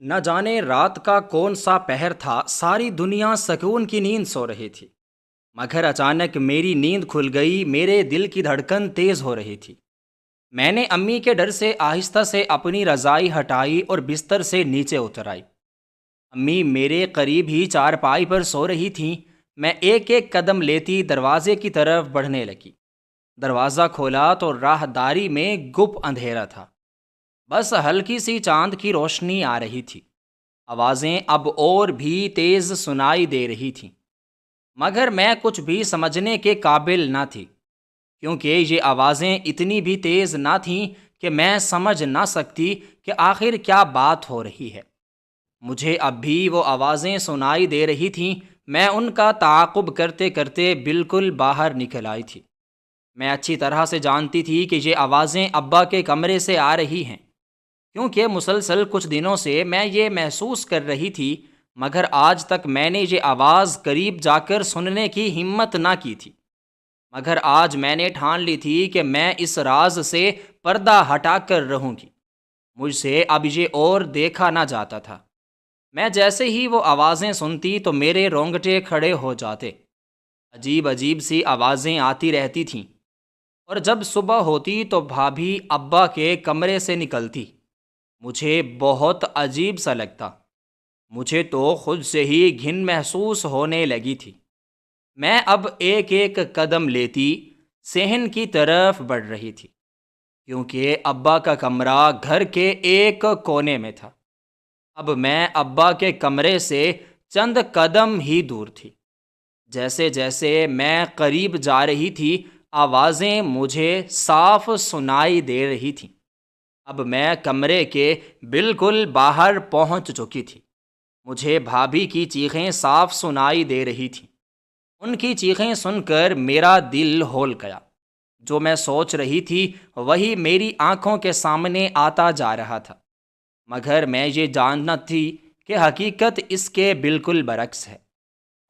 نہ جانے رات کا کون سا پہر تھا، ساری دنیا سکون کی نیند سو رہی تھی، مگر اچانک میری نیند کھل گئی، میرے دل کی دھڑکن تیز ہو رہی تھی۔ میں نے امی کے ڈر سے آہستہ سے اپنی رضائی ہٹائی اور بستر سے نیچے اتر آئی۔ امی میرے قریب ہی چارپائی پر سو رہی تھیں۔ میں ایک ایک قدم لیتی دروازے کی طرف بڑھنے لگی۔ دروازہ کھولا تو راہداری میں گپ اندھیرا تھا، بس ہلکی سی چاند کی روشنی آ رہی تھی۔ آوازیں اب اور بھی تیز سنائی دے رہی تھیں، مگر میں کچھ بھی سمجھنے کے قابل نہ تھی، کیونکہ یہ آوازیں اتنی بھی تیز نہ تھیں کہ میں سمجھ نہ سکتی کہ آخر کیا بات ہو رہی ہے۔ مجھے اب بھی وہ آوازیں سنائی دے رہی تھیں۔ میں ان کا تعاقب کرتے کرتے بالکل باہر نکل آئی تھی۔ میں اچھی طرح سے جانتی تھی کہ یہ آوازیں ابا کے کمرے سے آ رہی ہیں، کیونکہ مسلسل کچھ دنوں سے میں یہ محسوس کر رہی تھی، مگر آج تک میں نے یہ آواز قریب جا کر سننے کی ہمت نہ کی تھی۔ مگر آج میں نے ٹھان لی تھی کہ میں اس راز سے پردہ ہٹا کر رہوں گی۔ مجھ سے اب یہ اور دیکھا نہ جاتا تھا۔ میں جیسے ہی وہ آوازیں سنتی تو میرے رونگٹے کھڑے ہو جاتے۔ عجیب عجیب سی آوازیں آتی رہتی تھیں، اور جب صبح ہوتی تو بھابھی ابا کے کمرے سے نکلتی۔ مجھے بہت عجیب سا لگتا۔ مجھے تو خود سے ہی گھن محسوس ہونے لگی تھی۔ میں اب ایک ایک قدم لیتی صحن کی طرف بڑھ رہی تھی، کیونکہ ابا کا کمرہ گھر کے ایک کونے میں تھا۔ اب میں ابا کے کمرے سے چند قدم ہی دور تھی۔ جیسے جیسے میں قریب جا رہی تھی، آوازیں مجھے صاف سنائی دے رہی تھیں۔ اب میں کمرے کے بالکل باہر پہنچ چکی تھی۔ مجھے بھابھی کی چیخیں صاف سنائی دے رہی تھیں۔ ان کی چیخیں سن کر میرا دل ہول گیا۔ جو میں سوچ رہی تھی وہی میری آنکھوں کے سامنے آتا جا رہا تھا، مگر میں یہ جاننا تھی کہ حقیقت اس کے بالکل برعکس ہے۔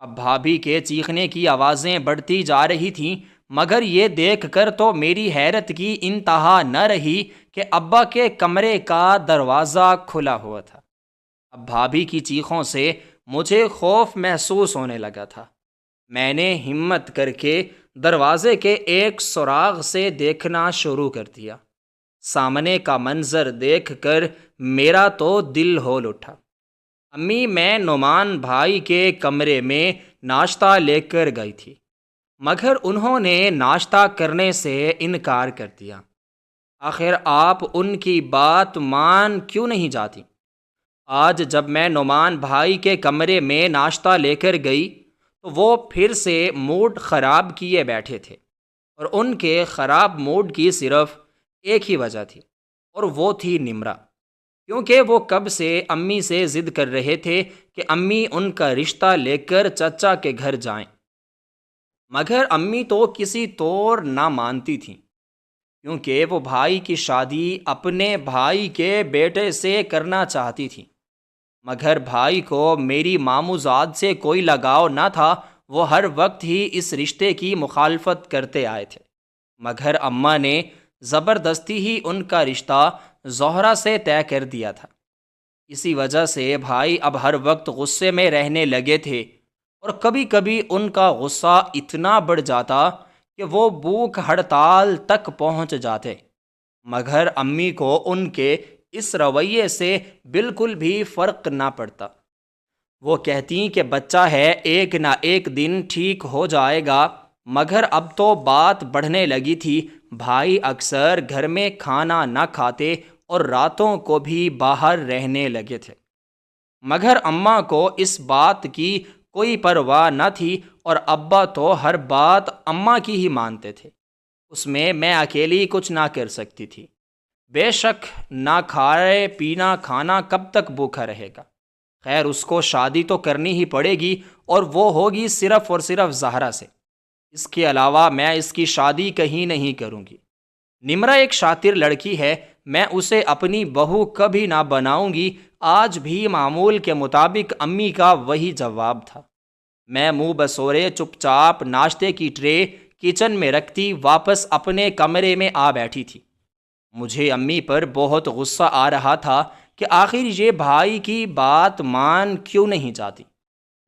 اب بھابھی کے چیخنے کی آوازیں بڑھتی جا رہی تھیں، مگر یہ دیکھ کر تو میری حیرت کی انتہا نہ رہی کہ ابا کے کمرے کا دروازہ کھلا ہوا تھا۔ اب بھابھی کی چیخوں سے مجھے خوف محسوس ہونے لگا تھا۔ میں نے ہمت کر کے دروازے کے ایک سراغ سے دیکھنا شروع کر دیا۔ سامنے کا منظر دیکھ کر میرا تو دل ہول اٹھا۔ امی میں نعمان بھائی کے کمرے میں ناشتہ لے کر گئی تھی، مگر انہوں نے ناشتہ کرنے سے انکار کر دیا۔ آخر آپ ان کی بات مان کیوں نہیں جاتی؟ آج جب میں نعمان بھائی کے کمرے میں ناشتہ لے کر گئی تو وہ پھر سے موڈ خراب کیے بیٹھے تھے، اور ان کے خراب موڈ کی صرف ایک ہی وجہ تھی، اور وہ تھی نمرہ، کیونکہ وہ کب سے امی سے ضد کر رہے تھے کہ امی ان کا رشتہ لے کر چچا کے گھر جائیں، مگر امی تو کسی طور نہ مانتی تھیں، کیونکہ وہ بھائی کی شادی اپنے بھائی کے بیٹے سے کرنا چاہتی تھیں۔ مگر بھائی کو میری ماموزاد سے کوئی لگاؤ نہ تھا، وہ ہر وقت ہی اس رشتے کی مخالفت کرتے آئے تھے، مگر اماں نے زبردستی ہی ان کا رشتہ زہرہ سے طے کر دیا تھا۔ اسی وجہ سے بھائی اب ہر وقت غصے میں رہنے لگے تھے، اور کبھی کبھی ان کا غصہ اتنا بڑھ جاتا کہ وہ بھوک ہڑتال تک پہنچ جاتے، مگر امی کو ان کے اس رویے سے بالکل بھی فرق نہ پڑتا۔ وہ کہتی کہ بچہ ہے، ایک نہ ایک دن ٹھیک ہو جائے گا، مگر اب تو بات بڑھنے لگی تھی۔ بھائی اکثر گھر میں کھانا نہ کھاتے اور راتوں کو بھی باہر رہنے لگے تھے، مگر اماں کو اس بات کی کوئی پرواہ نہ تھی، اور ابا تو ہر بات اماں کی ہی مانتے تھے۔ اس میں اکیلی کچھ نہ کر سکتی تھی۔ بے شک نہ کھائے پینا کھانا کب تک بھوکا رہے گا؟ خیر، اس کو شادی تو کرنی ہی پڑے گی، اور وہ ہوگی صرف اور صرف زہرا سے۔ اس کے علاوہ میں اس کی شادی کہیں نہیں کروں گی۔ نمرہ ایک شاطر لڑکی ہے، میں اسے اپنی بہو کبھی نہ بناؤں گی۔ آج بھی معمول کے مطابق امی کا وہی جواب تھا۔ میں منہ بسورے چپ چاپ ناشتے کی ٹرے کچن میں رکھتی واپس اپنے کمرے میں آ بیٹھی تھی۔ مجھے امی پر بہت غصہ آ رہا تھا کہ آخر یہ بھائی کی بات مان کیوں نہیں جاتی۔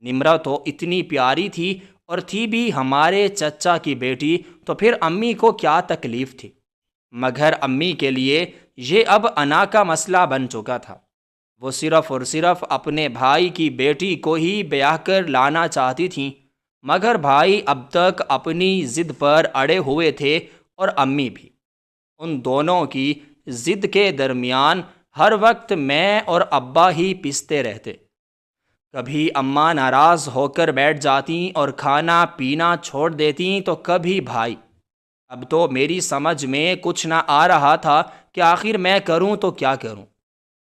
نمرا تو اتنی پیاری تھی اور تھی بھی ہمارے چچا کی بیٹی، تو پھر امی کو کیا تکلیف تھی؟ مگر امی کے لیے یہ اب انا کا مسئلہ بن چکا تھا۔ وہ صرف اور صرف اپنے بھائی کی بیٹی کو ہی بیاہ کر لانا چاہتی تھیں، مگر بھائی اب تک اپنی ضد پر اڑے ہوئے تھے اور امی بھی۔ ان دونوں کی ضد کے درمیان ہر وقت میں اور ابا ہی پستے رہتے۔ کبھی اماں ناراض ہو کر بیٹھ جاتیں اور کھانا پینا چھوڑ دیتیں، تو کبھی بھائی۔ اب تو میری سمجھ میں کچھ نہ آ رہا تھا کہ آخر میں کروں تو کیا کروں۔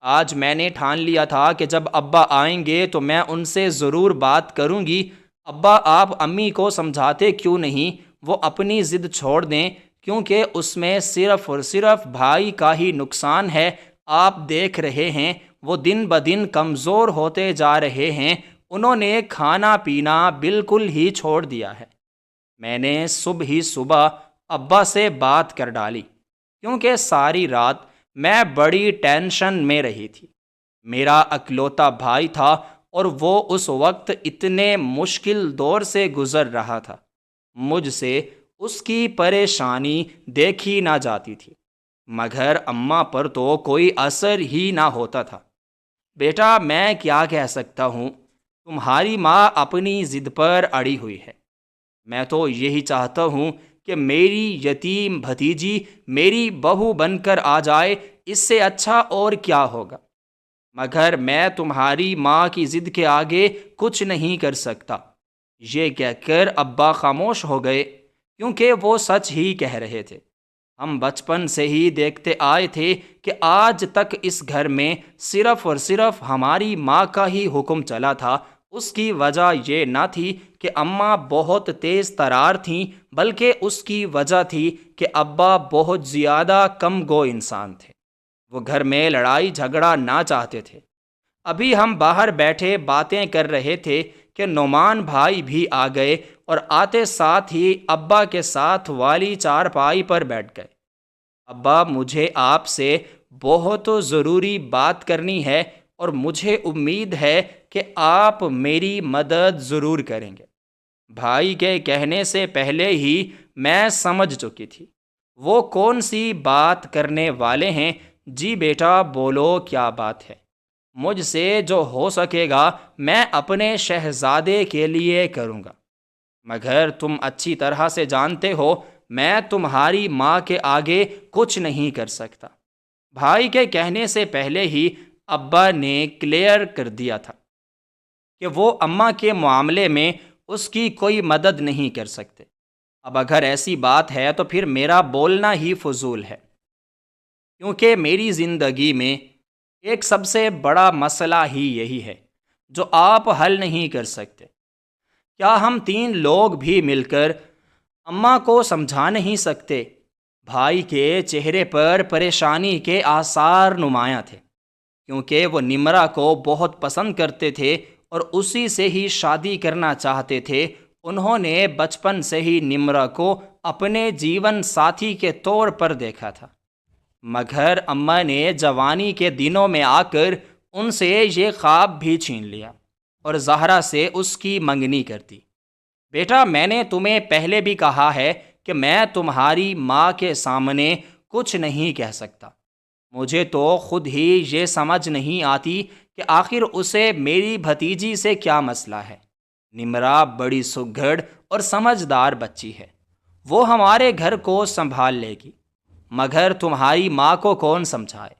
آج میں نے ٹھان لیا تھا کہ جب ابا آئیں گے تو میں ان سے ضرور بات کروں گی۔ ابا، آپ امی کو سمجھاتے کیوں نہیں وہ اپنی ضد چھوڑ دیں، کیونکہ اس میں صرف اور صرف بھائی کا ہی نقصان ہے۔ آپ دیکھ رہے ہیں وہ دن بدن کمزور ہوتے جا رہے ہیں، انہوں نے کھانا پینا بالکل ہی چھوڑ دیا ہے۔ میں نے صبح ہی صبح ابا سے بات کر ڈالی، کیونکہ ساری رات میں بڑی ٹینشن میں رہی تھی۔ میرا اکلوتا بھائی تھا اور وہ اس وقت اتنے مشکل دور سے گزر رہا تھا۔ مجھ سے اس کی پریشانی دیکھی نہ جاتی تھی، مگر اماں پر تو کوئی اثر ہی نہ ہوتا تھا۔ بیٹا، میں کیا کہہ سکتا ہوں، تمہاری ماں اپنی ضد پر اڑی ہوئی ہے۔ میں تو یہی چاہتا ہوں کہ میری یتیم بھتیجی میری بہو بن کر آ جائے، اس سے اچھا اور کیا ہوگا، مگر میں تمہاری ماں کی ضد کے آگے کچھ نہیں کر سکتا۔ یہ کہہ کر ابا خاموش ہو گئے، کیونکہ وہ سچ ہی کہہ رہے تھے۔ ہم بچپن سے ہی دیکھتے آئے تھے کہ آج تک اس گھر میں صرف اور صرف ہماری ماں کا ہی حکم چلا تھا۔ اس کی وجہ یہ نہ تھی کہ اماں بہت تیز ترار تھیں، بلکہ اس کی وجہ تھی کہ ابا بہت زیادہ کم گو انسان تھے۔ وہ گھر میں لڑائی جھگڑا نہ چاہتے تھے۔ ابھی ہم باہر بیٹھے باتیں کر رہے تھے کہ نعمان بھائی بھی آ گئے اور آتے ساتھ ہی ابا کے ساتھ والی چارپائی پر بیٹھ گئے۔ ابا، مجھے آپ سے بہت ضروری بات کرنی ہے اور مجھے امید ہے کہ آپ میری مدد ضرور کریں گے۔ بھائی کے کہنے سے پہلے ہی میں سمجھ چکی تھی وہ کون سی بات کرنے والے ہیں۔ جی بیٹا، بولو، کیا بات ہے؟ مجھ سے جو ہو سکے گا میں اپنے شہزادے کے لیے کروں گا، مگر تم اچھی طرح سے جانتے ہو میں تمہاری ماں کے آگے کچھ نہیں کر سکتا۔ بھائی کے کہنے سے پہلے ہی ابا نے کلیئر کر دیا تھا کہ وہ اماں کے معاملے میں اس کی کوئی مدد نہیں کر سکتے۔ اب اگر ایسی بات ہے تو پھر میرا بولنا ہی فضول ہے، کیونکہ میری زندگی میں ایک سب سے بڑا مسئلہ ہی یہی ہے جو آپ حل نہیں کر سکتے۔ کیا ہم 3 لوگ بھی مل کر اماں کو سمجھا نہیں سکتے؟ بھائی کے چہرے پر پریشانی کے آثار نمایاں تھے، کیونکہ وہ نمرا کو بہت پسند کرتے تھے اور اسی سے ہی شادی کرنا چاہتے تھے۔ انہوں نے بچپن سے ہی نمرا کو اپنے جیون ساتھی کے طور پر دیکھا تھا، مگر اماں نے جوانی کے دنوں میں آ کر ان سے یہ خواب بھی چھین لیا اور زہرا سے اس کی منگنی کر دی۔ بیٹا، میں نے تمہیں پہلے بھی کہا ہے کہ میں تمہاری ماں کے سامنے کچھ نہیں کہہ سکتا۔ مجھے تو خود ہی یہ سمجھ نہیں آتی کہ آخر اسے میری بھتیجی سے کیا مسئلہ ہے۔ نمرا بڑی سگھڑ اور سمجھدار بچی ہے، وہ ہمارے گھر کو سنبھال لے گی، مگر تمہاری ماں کو کون سمجھائے؟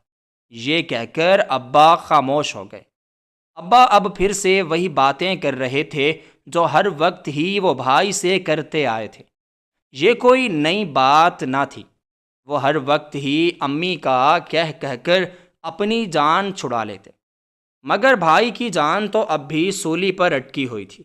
یہ کہہ کر ابا خاموش ہو گئے۔ ابا اب پھر سے وہی باتیں کر رہے تھے جو ہر وقت ہی وہ بھائی سے کرتے آئے تھے۔ یہ کوئی نئی بات نہ تھی، وہ ہر وقت ہی امی کا کہہ کر اپنی جان چھڑا لیتے، مگر بھائی کی جان تو اب بھی سولی پر اٹکی ہوئی تھی۔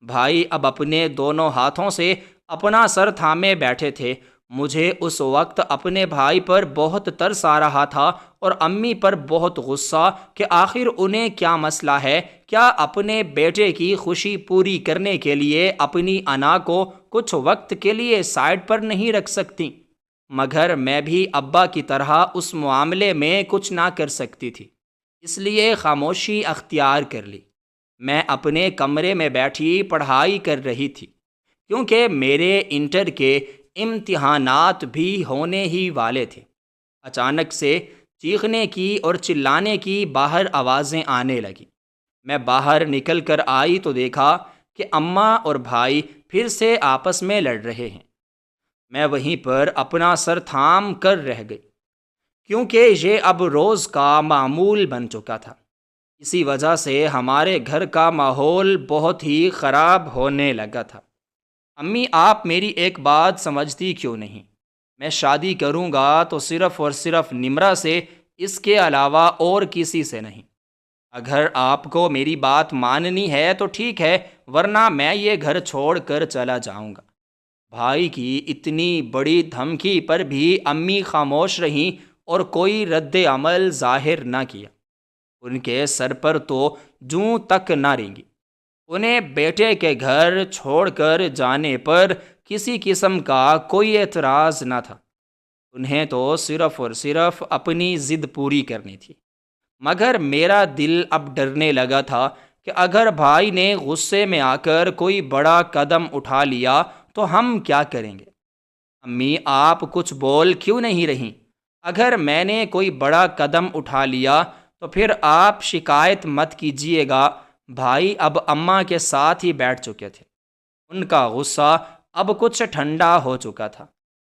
بھائی اب اپنے دونوں ہاتھوں سے اپنا سر تھامے بیٹھے تھے۔ مجھے اس وقت اپنے بھائی پر بہت ترس آ رہا تھا اور امی پر بہت غصہ کہ آخر انہیں کیا مسئلہ ہے، کیا اپنے بیٹے کی خوشی پوری کرنے کے لیے اپنی انا کو کچھ وقت کے لیے سائڈ پر نہیں رکھ سکتی؟ مگر میں بھی ابا کی طرح اس معاملے میں کچھ نہ کر سکتی تھی۔ اس لیے خاموشی اختیار کر لی۔ میں اپنے کمرے میں بیٹھی پڑھائی کر رہی تھی، کیونکہ میرے انٹر کے امتحانات بھی ہونے ہی والے تھے۔ اچانک سے چیخنے کی اور چلانے کی باہر آوازیں آنے لگیں۔ میں باہر نکل کر آئی تو دیکھا کہ اماں اور بھائی پھر سے آپس میں لڑ رہے ہیں۔ میں وہیں پر اپنا سر تھام کر رہ گئی، کیونکہ یہ اب روز کا معمول بن چکا تھا۔ اسی وجہ سے ہمارے گھر کا ماحول بہت ہی خراب ہونے لگا تھا۔ امی، آپ میری ایک بات سمجھتی کیوں نہیں؟ میں شادی کروں گا تو صرف اور صرف نمرہ سے، اس کے علاوہ اور کسی سے نہیں۔ اگر آپ کو میری بات ماننی ہے تو ٹھیک ہے، ورنہ میں یہ گھر چھوڑ کر چلا جاؤں گا۔ بھائی کی اتنی بڑی دھمکی پر بھی امی خاموش رہیں اور کوئی رد عمل ظاہر نہ کیا۔ ان کے سر پر تو جوں تک نہ رینگی۔ انہیں بیٹے کے گھر چھوڑ کر جانے پر کسی قسم کا کوئی اعتراض نہ تھا۔ انہیں تو صرف اور صرف اپنی ضد پوری کرنی تھی۔ مگر میرا دل اب ڈرنے لگا تھا کہ اگر بھائی نے غصے میں آ کر کوئی بڑا قدم اٹھا لیا تو ہم کیا کریں گے؟ امی، آپ کچھ بول کیوں نہیں رہیں؟ اگر میں نے کوئی بڑا قدم اٹھا لیا تو پھر آپ شکایت مت کیجیے گا۔ بھائی اب اماں کے ساتھ ہی بیٹھ چکے تھے۔ ان کا غصہ اب کچھ ٹھنڈا ہو چکا تھا۔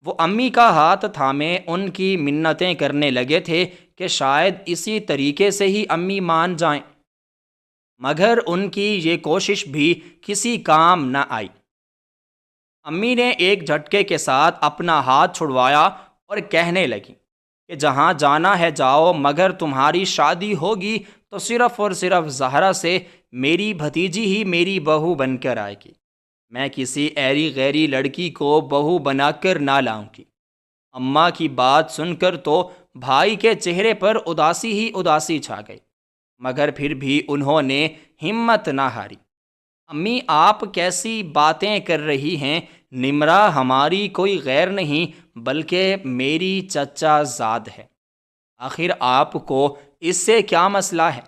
وہ امی کا ہاتھ تھامے ان کی منتیں کرنے لگے تھے کہ شاید اسی طریقے سے ہی امی مان جائیں، مگر ان کی یہ کوشش بھی کسی کام نہ آئی۔ امی نے ایک جھٹکے کے ساتھ اپنا ہاتھ چھڑوایا اور کہنے لگی کہ جہاں جانا ہے جاؤ، مگر تمہاری شادی ہوگی تو صرف اور صرف زہرا سے، میری بھتیجی ہی میری بہو بن کر آئے گی۔ میں کسی ایری غیری لڑکی کو بہو بنا کر نہ لاؤں گی۔ اماں کی بات سن کر تو بھائی کے چہرے پر اداسی ہی اداسی چھا گئی، مگر پھر بھی انہوں نے ہمت نہ ہاری۔ امی، آپ کیسی باتیں کر رہی ہیں؟ نمرہ ہماری کوئی غیر نہیں بلکہ میری چچا زاد ہے۔ آخر آپ کو اس سے کیا مسئلہ ہے؟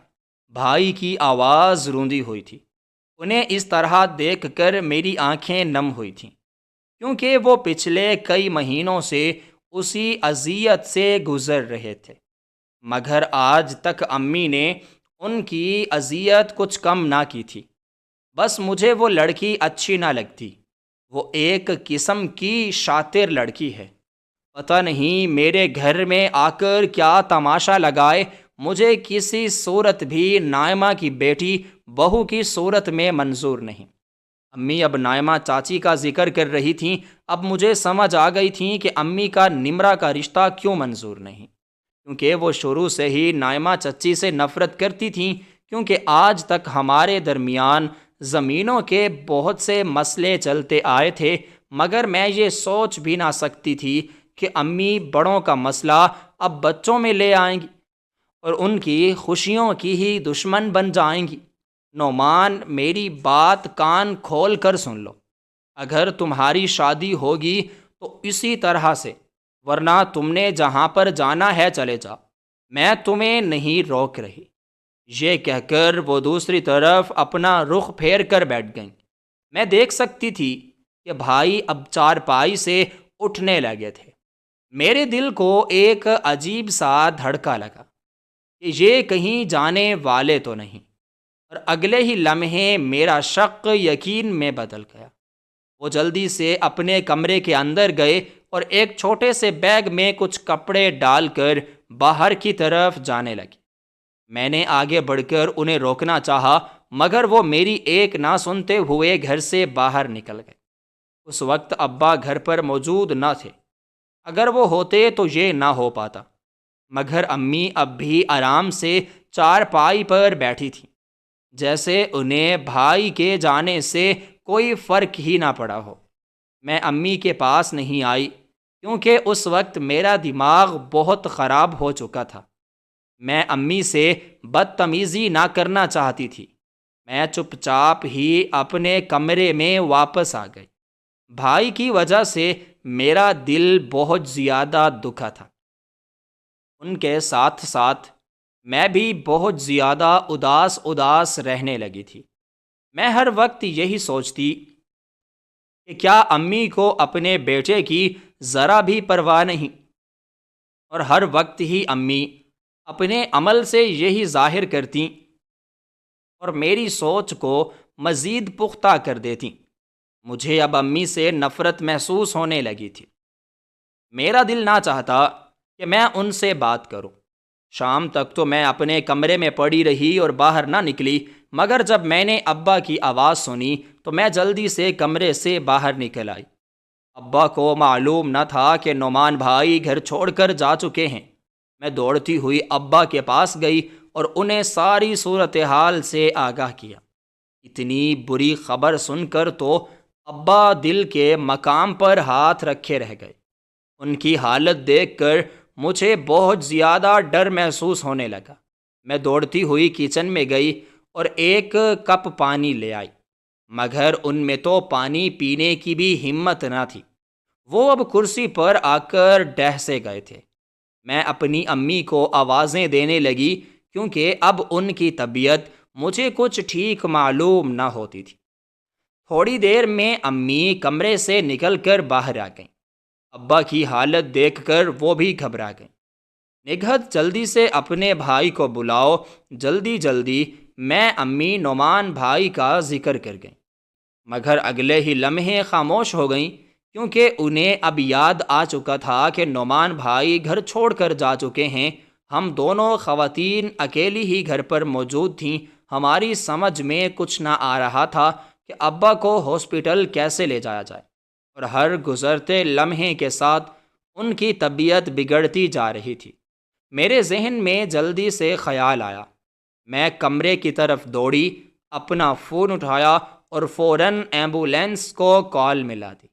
بھائی کی آواز روندی ہوئی تھی۔ انہیں اس طرح دیکھ کر میری آنکھیں نم ہوئی تھیں، کیونکہ وہ پچھلے کئی مہینوں سے اسی اذیت سے گزر رہے تھے، مگر آج تک امی نے ان کی اذیت کچھ کم نہ کی تھی۔ بس مجھے وہ لڑکی اچھی نہ لگتی۔ وہ ایک قسم کی شاطر لڑکی ہے۔ پتہ نہیں میرے گھر میں آ کر کیا تماشا لگائے۔ مجھے کسی صورت بھی نائمہ کی بیٹی بہو کی صورت میں منظور نہیں۔ امی اب نائمہ چاچی کا ذکر کر رہی تھیں۔ اب مجھے سمجھ آ گئی تھی کہ امی کا نمرہ کا رشتہ کیوں منظور نہیں، کیونکہ وہ شروع سے ہی نائمہ چچی سے نفرت کرتی تھیں، کیونکہ آج تک ہمارے درمیان زمینوں کے بہت سے مسئلے چلتے آئے تھے، مگر میں یہ سوچ بھی نہ سکتی تھی کہ امی بڑوں کا مسئلہ اب بچوں میں لے آئیں گی اور ان کی خوشیوں کی ہی دشمن بن جائیں گی۔ نعمان، میری بات کان کھول کر سن لو۔ اگر تمہاری شادی ہوگی تو اسی طرح سے، ورنہ تم نے جہاں پر جانا ہے چلے جاؤ، میں تمہیں نہیں روک رہی۔ یہ کہہ کر وہ دوسری طرف اپنا رخ پھیر کر بیٹھ گئیں۔ میں دیکھ سکتی تھی کہ بھائی اب چارپائی سے اٹھنے لگے تھے۔ میرے دل کو ایک عجیب سا دھڑکا لگا کہ یہ کہیں جانے والے تو نہیں، اور اگلے ہی لمحے میرا شک یقین میں بدل گیا۔ وہ جلدی سے اپنے کمرے کے اندر گئے اور ایک چھوٹے سے بیگ میں کچھ کپڑے ڈال کر باہر کی طرف جانے لگے۔ میں نے آگے بڑھ کر انہیں روکنا چاہا، مگر وہ میری ایک نہ سنتے ہوئے گھر سے باہر نکل گئے۔ اس وقت ابا گھر پر موجود نہ تھے۔ اگر وہ ہوتے تو یہ نہ ہو پاتا، مگر امی اب بھی آرام سے چارپائی پر بیٹھی تھیں، جیسے انہیں بھائی کے جانے سے کوئی فرق ہی نہ پڑا ہو۔ میں امی کے پاس نہیں آئی، کیونکہ اس وقت میرا دماغ بہت خراب ہو چکا تھا۔ میں امی سے بدتمیزی نہ کرنا چاہتی تھی۔ میں چپ چاپ ہی اپنے کمرے میں واپس آ گئی۔ بھائی کی وجہ سے میرا دل بہت زیادہ دکھا تھا۔ ان کے ساتھ ساتھ میں بھی بہت زیادہ اداس رہنے لگی تھی۔ میں ہر وقت یہی سوچتی کہ کیا امی کو اپنے بیٹے کی ذرا بھی پرواہ نہیں، اور ہر وقت ہی امی اپنے عمل سے یہی ظاہر کرتی اور میری سوچ کو مزید پختہ کر دیتی۔ مجھے اب امی سے نفرت محسوس ہونے لگی تھی۔ میرا دل نہ چاہتا کہ میں ان سے بات کروں۔ شام تک تو میں اپنے کمرے میں پڑی رہی اور باہر نہ نکلی، مگر جب میں نے ابا کی آواز سنی تو میں جلدی سے کمرے سے باہر نکل آئی۔ ابا کو معلوم نہ تھا کہ نعمان بھائی گھر چھوڑ کر جا چکے ہیں۔ میں دوڑتی ہوئی ابا کے پاس گئی اور انہیں ساری صورتحال سے آگاہ کیا۔ اتنی بری خبر سن کر تو ابا دل کے مقام پر ہاتھ رکھے رہ گئے۔ ان کی حالت دیکھ کر مجھے بہت زیادہ ڈر محسوس ہونے لگا۔ میں دوڑتی ہوئی کچن میں گئی اور ایک کپ پانی لے آئی، مگر ان میں تو پانی پینے کی بھی ہمت نہ تھی۔ وہ اب کرسی پر آ کر ڈہ سے گئے تھے۔ میں اپنی امی کو آوازیں دینے لگی کیونکہ اب ان کی طبیعت مجھے کچھ ٹھیک معلوم نہ ہوتی تھی۔ تھوڑی دیر میں امی کمرے سے نکل کر باہر آ گئیں۔ ابا کی حالت دیکھ کر وہ بھی گھبرا گئیں۔ نگہت جلدی سے اپنے بھائی کو بلاؤ، جلدی جلدی میں امی نعمان بھائی کا ذکر کر گئیں، مگر اگلے ہی لمحے خاموش ہو گئیں، کیونکہ انہیں اب یاد آ چکا تھا کہ نعمان بھائی گھر چھوڑ کر جا چکے ہیں۔ ہم دونوں خواتین اکیلی ہی گھر پر موجود تھیں۔ ہماری سمجھ میں کچھ نہ آ رہا تھا کہ ابا کو ہاسپٹل کیسے لے جایا جائے، اور ہر گزرتے لمحے کے ساتھ ان کی طبیعت بگڑتی جا رہی تھی۔ میرے ذہن میں جلدی سے خیال آیا۔ میں کمرے کی طرف دوڑی، اپنا فون اٹھایا اور فوراً ایمبولینس کو کال ملا دی۔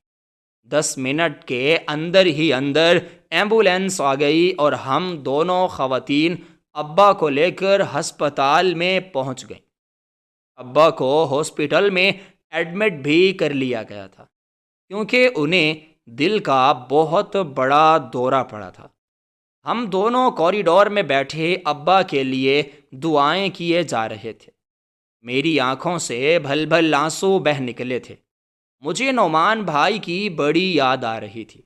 10 منٹ کے اندر ہی اندر ایمبولینس آ گئی اور ہم دونوں خواتین ابا کو لے کر ہسپتال میں پہنچ گئیں۔ ابا کو ہاسپٹل میں ایڈمٹ بھی کر لیا گیا تھا، کیونکہ انہیں دل کا بہت بڑا دورہ پڑا تھا۔ ہم دونوں کوریڈور میں بیٹھے ابا کے لیے دعائیں کیے جا رہے تھے۔ میری آنکھوں سے بھل بھل آنسو بہہ نکلے تھے۔ مجھے نعمان بھائی کی بڑی یاد آ رہی تھی،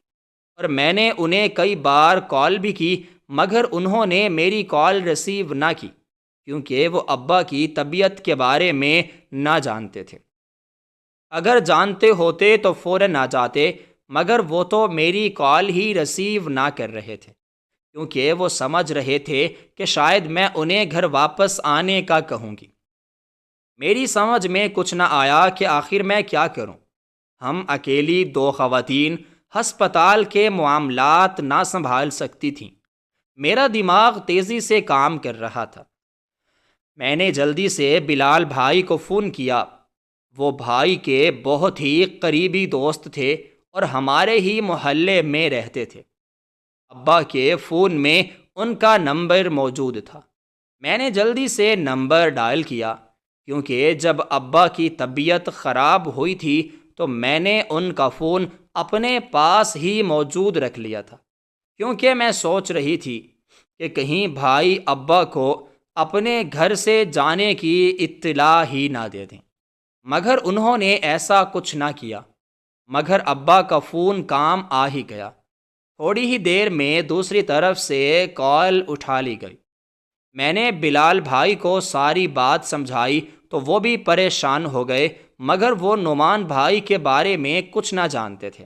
اور میں نے انہیں کئی بار کال بھی کی، مگر انہوں نے میری کال ریسیو نہ کی، کیونکہ وہ ابا کی طبیعت کے بارے میں نہ جانتے تھے۔ اگر جانتے ہوتے تو فوراً آ جاتے، مگر وہ تو میری کال ہی ریسیو نہ کر رہے تھے، کیونکہ وہ سمجھ رہے تھے کہ شاید میں انہیں گھر واپس آنے کا کہوں گی۔ میری سمجھ میں کچھ نہ آیا کہ آخر میں کیا کروں۔ ہم اکیلی 2 خواتین ہسپتال کے معاملات نہ سنبھال سکتی تھیں۔ میرا دماغ تیزی سے کام کر رہا تھا۔ میں نے جلدی سے بلال بھائی کو فون کیا۔ وہ بھائی کے بہت ہی قریبی دوست تھے اور ہمارے ہی محلے میں رہتے تھے۔ ابا کے فون میں ان کا نمبر موجود تھا۔ میں نے جلدی سے نمبر ڈائل کیا، کیونکہ جب ابا کی طبیعت خراب ہوئی تھی تو میں نے ان کا فون اپنے پاس ہی موجود رکھ لیا تھا، کیونکہ میں سوچ رہی تھی کہ کہیں بھائی ابا کو اپنے گھر سے جانے کی اطلاع ہی نہ دے دیں۔ مگر انہوں نے ایسا کچھ نہ کیا، مگر ابا کا فون کام آ ہی گیا۔ تھوڑی ہی دیر میں دوسری طرف سے کال اٹھا لی گئی۔ میں نے بلال بھائی کو ساری بات سمجھائی تو وہ بھی پریشان ہو گئے، مگر وہ نعمان بھائی کے بارے میں کچھ نہ جانتے تھے۔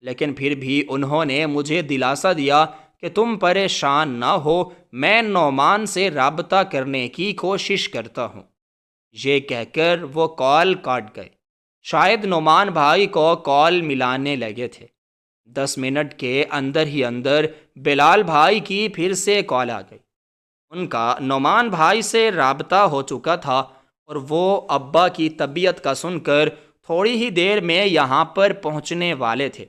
لیکن پھر بھی انہوں نے مجھے دلاسا دیا کہ تم پریشان نہ ہو، میں نعمان سے رابطہ کرنے کی کوشش کرتا ہوں۔ یہ کہہ کر وہ کال کاٹ گئے۔ شاید نعمان بھائی کو کال ملانے لگے تھے۔ 10 منٹ کے اندر ہی اندر بلال بھائی کی پھر سے کال آ گئی۔ ان کا نعمان بھائی سے رابطہ ہو چکا تھا، اور وہ ابا کی طبیعت کا سن کر تھوڑی ہی دیر میں یہاں پر پہنچنے والے تھے۔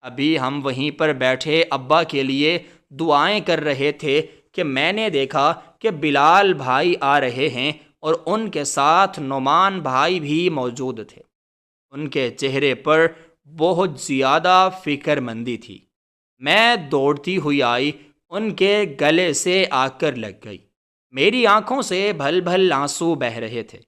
ابھی ہم وہیں پر بیٹھے ابا کے لیے دعائیں کر رہے تھے کہ میں نے دیکھا کہ بلال بھائی آ رہے ہیں، اور ان کے ساتھ نعمان بھائی بھی موجود تھے۔ ان کے چہرے پر بہت زیادہ فکر مندی تھی۔ میں دوڑتی ہوئی آئی، ان کے گلے سے آ کر لگ گئی۔ میری آنکھوں سے بھل بھل آنسو بہہ رہے تھے۔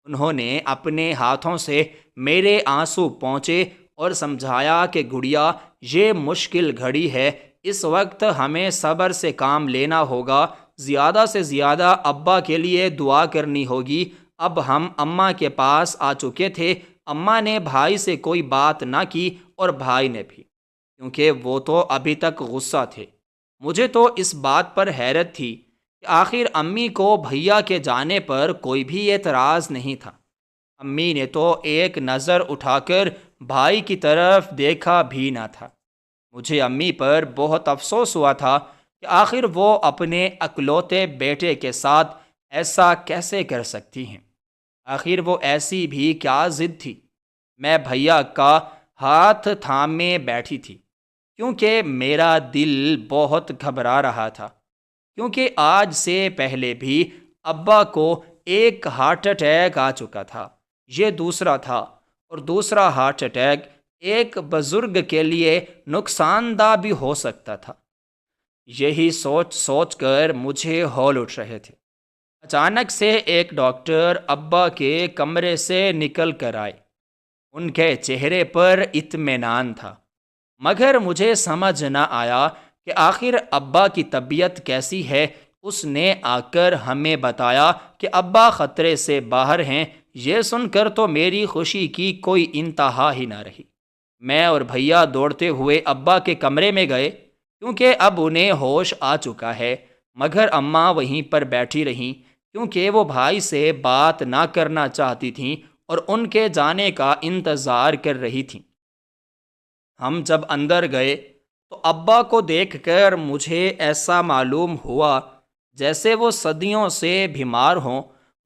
انہوں نے اپنے ہاتھوں سے میرے آنسو پونچھے اور سمجھایا کہ گڑیا، یہ مشکل گھڑی ہے، اس وقت ہمیں صبر سے کام لینا ہوگا، زیادہ سے زیادہ ابا کے لیے دعا کرنی ہوگی۔ اب ہم اماں کے پاس آ چکے تھے۔ اماں نے بھائی سے کوئی بات نہ کی اور بھائی نے بھی، کیونکہ وہ تو ابھی تک غصہ تھے۔ مجھے تو اس بات پر حیرت تھی کہ آخر امی کو بھیا کے جانے پر کوئی بھی اعتراض نہیں تھا۔ امی نے تو ایک نظر اٹھا کر بھائی کی طرف دیکھا بھی نہ تھا۔ مجھے امی پر بہت افسوس ہوا تھا کہ آخر وہ اپنے اکلوتے بیٹے کے ساتھ ایسا کیسے کر سکتی ہیں۔ آخر وہ ایسی بھی کیا ضد تھی؟ میں بھیا کا ہاتھ تھامے بیٹھی تھی، کیونکہ میرا دل بہت گھبرا رہا تھا، کیونکہ آج سے پہلے بھی ابا کو ایک ہارٹ اٹیک آ چکا تھا۔ یہ دوسرا تھا، اور دوسرا ہارٹ اٹیک ایک بزرگ کے لیے نقصان دہ بھی ہو سکتا تھا۔ یہی سوچ سوچ کر مجھے ہول اٹھ رہے تھے۔ اچانک سے ایک ڈاکٹر ابا کے کمرے سے نکل کر آئے۔ ان کے چہرے پر اطمینان تھا، مگر مجھے سمجھ نہ آیا کہ آخر ابا کی طبیعت کیسی ہے۔ اس نے آ کر ہمیں بتایا کہ ابا خطرے سے باہر ہیں۔ یہ سن کر تو میری خوشی کی کوئی انتہا ہی نہ رہی۔ میں اور بھیا دوڑتے ہوئے ابا کے کمرے میں گئے، کیونکہ اب انہیں ہوش آ چکا ہے، مگر اماں وہیں پر بیٹھی رہیں، کیونکہ وہ بھائی سے بات نہ کرنا چاہتی تھیں اور ان کے جانے کا انتظار کر رہی تھیں۔ ہم جب اندر گئے تو ابا کو دیکھ کر مجھے ایسا معلوم ہوا جیسے وہ صدیوں سے بیمار ہوں۔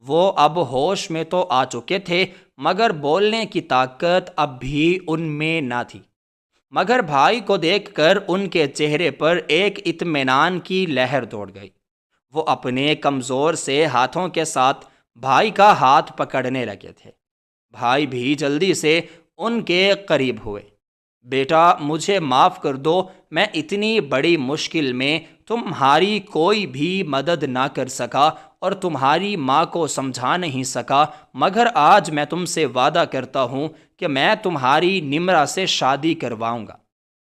وہ اب ہوش میں تو آ چکے تھے، مگر بولنے کی طاقت اب بھی ان میں نہ تھی۔ مگر بھائی کو دیکھ کر ان کے چہرے پر ایک اطمینان کی لہر دوڑ گئی۔ وہ اپنے کمزور سے ہاتھوں کے ساتھ بھائی کا ہاتھ پکڑنے لگے تھے۔ بھائی بھی جلدی سے ان کے قریب ہوئے۔ بیٹا، مجھے معاف کر دو، میں اتنی بڑی مشکل میں تمہاری کوئی بھی مدد نہ کر سکا اور تمہاری ماں کو سمجھا نہیں سکا، مگر آج میں تم سے وعدہ کرتا ہوں کہ میں تمہاری نمرہ سے شادی کرواؤں گا۔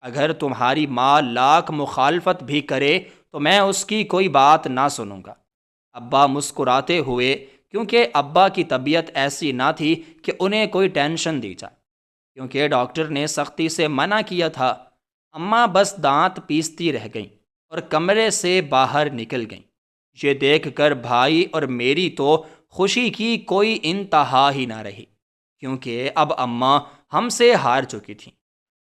اگر تمہاری ماں لاکھ مخالفت بھی کرے تو میں اس کی کوئی بات نہ سنوں گا۔ ابا مسکراتے ہوئے، کیونکہ ابا کی طبیعت ایسی نہ تھی کہ انہیں کوئی ٹینشن دی جائے، کیونکہ ڈاکٹر نے سختی سے منع کیا تھا۔ اماں بس دانت پیستی رہ گئیں اور کمرے سے باہر نکل گئیں۔ یہ دیکھ کر بھائی اور میری تو خوشی کی کوئی انتہا ہی نہ رہی، کیونکہ اب اماں ہم سے ہار چکی تھیں۔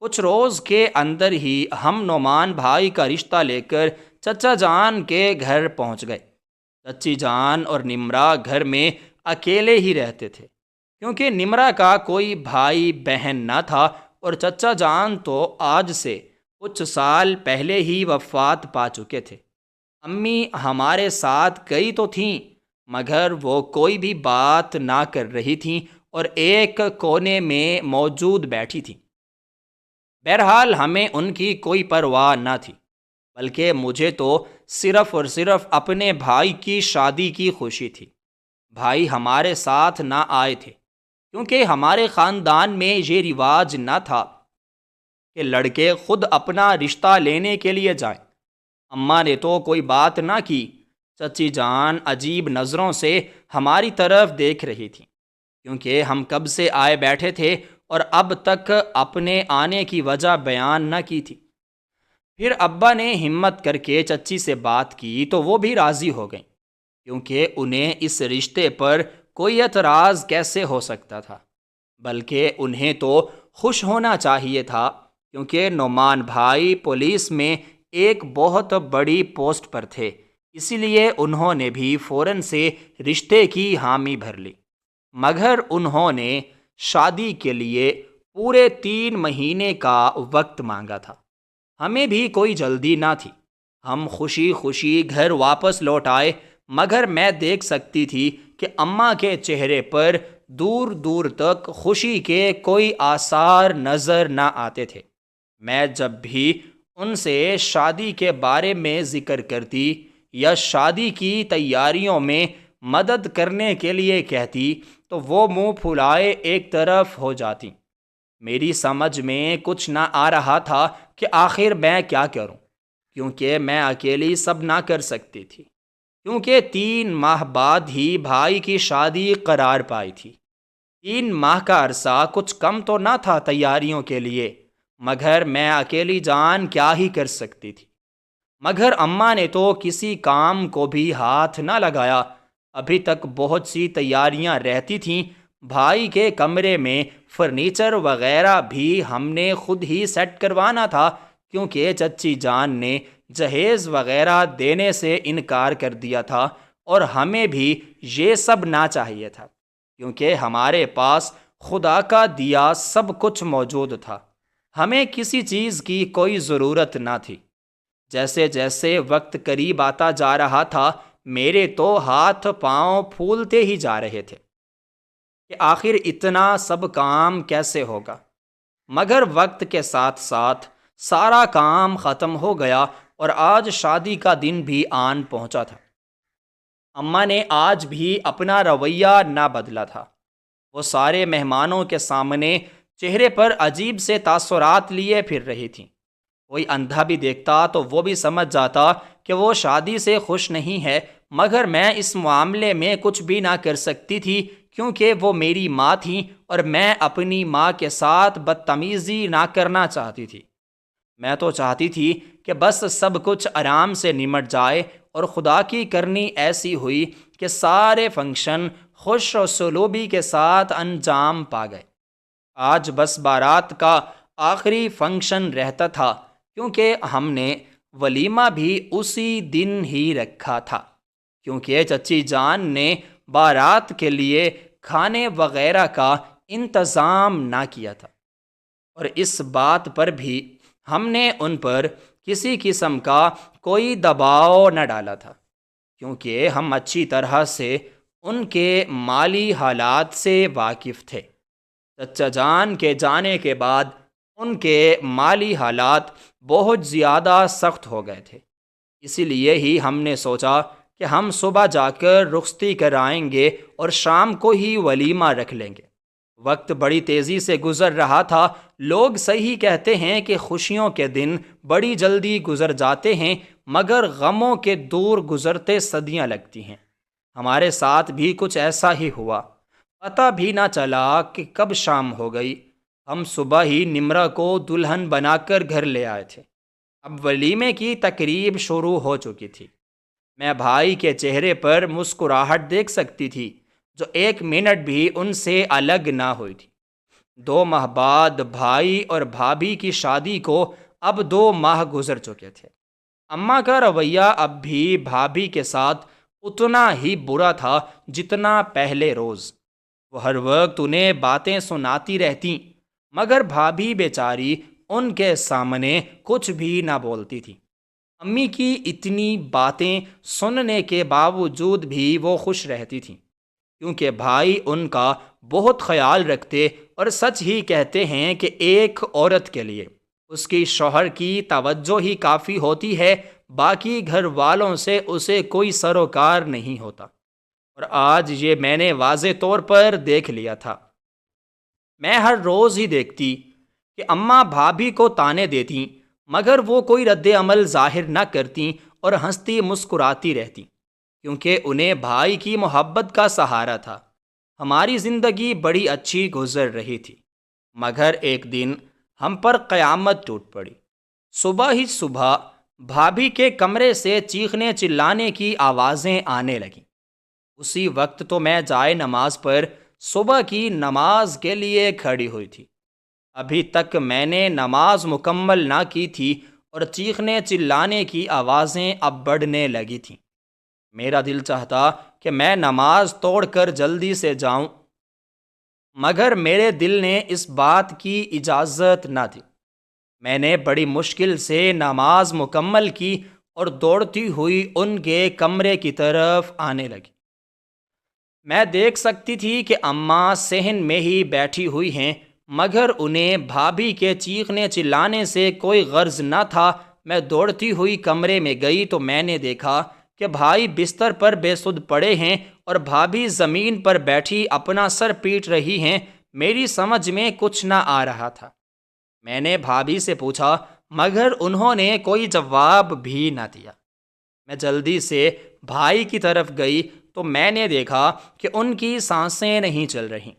کچھ روز کے اندر ہی ہم نعمان بھائی کا رشتہ لے کر چچا جان کے گھر پہنچ گئے۔ چچی جان اور نمرہ گھر میں اکیلے ہی رہتے تھے، کیونکہ نمرہ کا کوئی بھائی بہن نہ تھا، اور چچا جان تو آج سے کچھ سال پہلے ہی وفات پا چکے تھے۔ امی ہمارے ساتھ گئی تو تھیں، مگر وہ کوئی بھی بات نہ کر رہی تھیں اور ایک کونے میں موجود بیٹھی تھیں۔ بہرحال ہمیں ان کی کوئی پرواہ نہ تھی، بلکہ مجھے تو صرف اور صرف اپنے بھائی کی شادی کی خوشی تھی۔ بھائی ہمارے ساتھ نہ آئے تھے، کیونکہ ہمارے خاندان میں یہ رواج نہ تھا کہ لڑکے خود اپنا رشتہ لینے کے لیے جائیں۔ اماں نے تو کوئی بات نہ کی۔ چچی جان عجیب نظروں سے ہماری طرف دیکھ رہی تھی، کیونکہ ہم کب سے آئے بیٹھے تھے اور اب تک اپنے آنے کی وجہ بیان نہ کی تھی۔ پھر ابا نے ہمت کر کے چچی سے بات کی تو وہ بھی راضی ہو گئیں، کیونکہ انہیں اس رشتے پر کوئی اعتراض کیسے ہو سکتا تھا، بلکہ انہیں تو خوش ہونا چاہیے تھا، کیونکہ نعمان بھائی پولیس میں ایک بہت بڑی پوسٹ پر تھے، اسی لیے انہوں نے بھی فوراً سے رشتے کی حامی بھر لی۔ مگر انہوں نے شادی کے لیے پورے 3 مہینے کا وقت مانگا تھا۔ ہمیں بھی کوئی جلدی نہ تھی۔ ہم خوشی خوشی گھر واپس لوٹ آئے، مگر میں دیکھ سکتی تھی کہ اماں کے چہرے پر دور دور تک خوشی کے کوئی آثار نظر نہ آتے تھے۔ میں جب بھی ان سے شادی کے بارے میں ذکر کرتی یا شادی کی تیاریوں میں مدد کرنے کے لیے کہتی تو وہ منہ پھلائے ایک طرف ہو جاتی۔ میری سمجھ میں کچھ نہ آ رہا تھا کہ آخر میں کیا کروں، کیونکہ میں اکیلی سب نہ کر سکتی تھی، کیونکہ 3 ماہ بعد ہی بھائی کی شادی قرار پائی تھی۔ 3 ماہ کا عرصہ کچھ کم تو نہ تھا تیاریوں کے لیے، مگر میں اکیلی جان کیا ہی کر سکتی تھی۔ مگر اماں نے تو کسی کام کو بھی ہاتھ نہ لگایا۔ ابھی تک بہت سی تیاریاں رہتی تھیں۔ بھائی کے کمرے میں فرنیچر وغیرہ بھی ہم نے خود ہی سیٹ کروانا تھا، کیونکہ چچی جان نے جہیز وغیرہ دینے سے انکار کر دیا تھا، اور ہمیں بھی یہ سب نہ چاہیے تھا، کیونکہ ہمارے پاس خدا کا دیا سب کچھ موجود تھا۔ ہمیں کسی چیز کی کوئی ضرورت نہ تھی۔ جیسے جیسے وقت قریب آتا جا رہا تھا، میرے تو ہاتھ پاؤں پھولتے ہی جا رہے تھے کہ آخر اتنا سب کام کیسے ہوگا۔ مگر وقت کے ساتھ ساتھ سارا کام ختم ہو گیا اور آج شادی کا دن بھی آن پہنچا تھا۔ اماں نے آج بھی اپنا رویہ نہ بدلا تھا۔ وہ سارے مہمانوں کے سامنے چہرے پر عجیب سے تاثرات لیے پھر رہی تھیں۔ کوئی اندھا بھی دیکھتا تو وہ بھی سمجھ جاتا کہ وہ شادی سے خوش نہیں ہے، مگر میں اس معاملے میں کچھ بھی نہ کر سکتی تھی، کیونکہ وہ میری ماں تھیں اور میں اپنی ماں کے ساتھ بدتمیزی نہ کرنا چاہتی تھی۔ میں تو چاہتی تھی کہ بس سب کچھ آرام سے نمٹ جائے، اور خدا کی کرنی ایسی ہوئی کہ سارے فنکشن خوش و سلوبی کے ساتھ انجام پا گئے۔ آج بس بارات کا آخری فنکشن رہتا تھا، کیونکہ ہم نے ولیمہ بھی اسی دن ہی رکھا تھا، کیونکہ چچی جان نے بارات کے لیے کھانے وغیرہ کا انتظام نہ کیا تھا، اور اس بات پر بھی ہم نے ان پر کسی قسم کا کوئی دباؤ نہ ڈالا تھا، کیونکہ ہم اچھی طرح سے ان کے مالی حالات سے واقف تھے۔ چچا جان کے جانے کے بعد ان کے مالی حالات بہت زیادہ سخت ہو گئے تھے، اسی لیے ہی ہم نے سوچا کہ ہم صبح جا کر رخصتی کرائیں گے اور شام کو ہی ولیمہ رکھ لیں گے۔ وقت بڑی تیزی سے گزر رہا تھا۔ لوگ صحیح کہتے ہیں کہ خوشیوں کے دن بڑی جلدی گزر جاتے ہیں، مگر غموں کے دور گزرتے صدیاں لگتی ہیں۔ ہمارے ساتھ بھی کچھ ایسا ہی ہوا۔ پتہ بھی نہ چلا کہ کب شام ہو گئی۔ ہم صبح ہی نمرہ کو دلہن بنا کر گھر لے آئے تھے۔ اب ولیمے کی تقریب شروع ہو چکی تھی۔ میں بھائی کے چہرے پر مسکراہٹ دیکھ سکتی تھی، جو 1 منٹ بھی ان سے الگ نہ ہوئی تھی۔ 2 ماہ بعد بھائی اور بھابھی کی شادی کو اب 2 ماہ گزر چکے تھے۔ اماں کا رویہ اب بھی بھابھی کے ساتھ اتنا ہی برا تھا جتنا پہلے روز۔ وہ ہر وقت انہیں باتیں سناتی رہتیں، مگر بھابھی بیچاری ان کے سامنے کچھ بھی نہ بولتی تھی۔ امی کی اتنی باتیں سننے کے باوجود بھی وہ خوش رہتی تھیں، کیونکہ بھائی ان کا بہت خیال رکھتے، اور سچ ہی کہتے ہیں کہ ایک عورت کے لیے اس کی شوہر کی توجہ ہی کافی ہوتی ہے، باقی گھر والوں سے اسے کوئی سروکار نہیں ہوتا۔ اور آج یہ میں نے واضح طور پر دیکھ لیا تھا۔ میں ہر روز ہی دیکھتی کہ اماں بھابھی کو طعنے دیتی، مگر وہ کوئی رد عمل ظاہر نہ کرتی اور ہنستی مسکراتی رہتی، کیونکہ انہیں بھائی کی محبت کا سہارا تھا۔ ہماری زندگی بڑی اچھی گزر رہی تھی، مگر ایک دن ہم پر قیامت ٹوٹ پڑی۔ صبح ہی صبح بھابھی کے کمرے سے چیخنے چلانے کی آوازیں آنے لگیں۔ اسی وقت تو میں جائے نماز پر صبح کی نماز کے لیے کھڑی ہوئی تھی۔ ابھی تک میں نے نماز مکمل نہ کی تھی اور چیخنے چلانے کی آوازیں اب بڑھنے لگی تھیں۔ میرا دل چاہتا کہ میں نماز توڑ کر جلدی سے جاؤں، مگر میرے دل نے اس بات کی اجازت نہ دی۔ میں نے بڑی مشکل سے نماز مکمل کی اور دوڑتی ہوئی ان کے کمرے کی طرف آنے لگی۔ میں دیکھ سکتی تھی کہ اماں صحن میں ہی بیٹھی ہوئی ہیں، مگر انہیں بھابھی کے چیخنے چلانے سے کوئی غرض نہ تھا۔ میں دوڑتی ہوئی کمرے میں گئی تو میں نے دیکھا کہ بھائی بستر پر بے سدھ پڑے ہیں اور بھابھی زمین پر بیٹھی اپنا سر پیٹ رہی ہیں، میری سمجھ میں کچھ نہ آ رہا تھا۔ میں نے بھابھی سے پوچھا مگر انہوں نے کوئی جواب بھی نہ دیا۔ میں جلدی سے بھائی کی طرف گئی تو میں نے دیکھا کہ ان کی سانسیں نہیں چل رہیں،